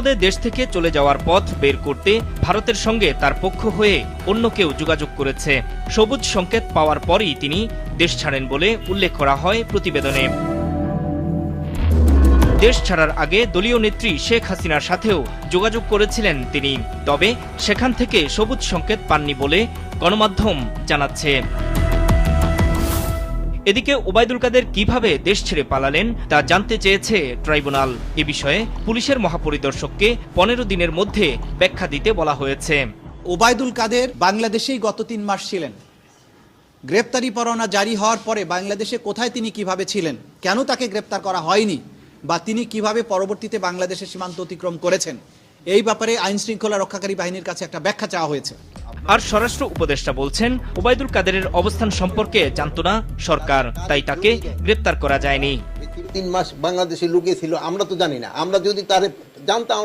নিরাপদে দেশ থেকে চলে যাওয়ার পথ বের করতে ভারতের সঙ্গে তার পক্ষ হয়ে অন্য কেউ যোগাযোগ করেছে। সবুজ সংকেত পাওয়ার পরই তিনি দেশ ছাড়েন বলে উল্লেখ করা হয় প্রতিবেদনে। দেশ ছাড়ার আগে দলীয় নেত্রী শেখ হাসিনার সাথেও যোগাযোগ করেছিলেন তিনি, তবে সেখান থেকে সবুজ সংকেত পাননি বলে গণমাধ্যম জানাচ্ছে। এদিকে ওবায়দুল কাদের কিভাবে দেশ ছেড়ে পালালেন তা জানতে চেয়েছে ট্রাইব্যুনাল। এ বিষয়ে পুলিশের মহাপরিদর্শককে 15 দিনের মধ্যে ব্যাখ্যা দিতে বলা হয়েছে। ওবায়দুল কাদের বাংলাদেশেই গত 3 মাস ছিলেন। গ্রেপ্তারি পরোয়ানা জারি হওয়ার পরে বাংলাদেশে কোথায় তিনি কিভাবে ছিলেন, কেন তাকে গ্রেপ্তার করা হয়নি, বা তিনি কিভাবে পরবর্তীতে বাংলাদেশের সীমান্ত অতিক্রম করেছেন, এই ব্যাপারে আইন শৃঙ্খলা রক্ষাকারী বাহিনীর কাছে একটা ব্যাখ্যা চাওয়া হয়েছে। আর স্বরাষ্ট্র উপদেষ্টা বলছেন, ওবায়দুল কাদেরের অবস্থান সম্পর্কে জানত না সরকার, তাই তাকে গ্রেপ্তার করা যায়নি। 3 মাস বাংলাদেশে লুকিয়ে ছিল, আমরা তো জানি না। আমরা যদি তার জানতাম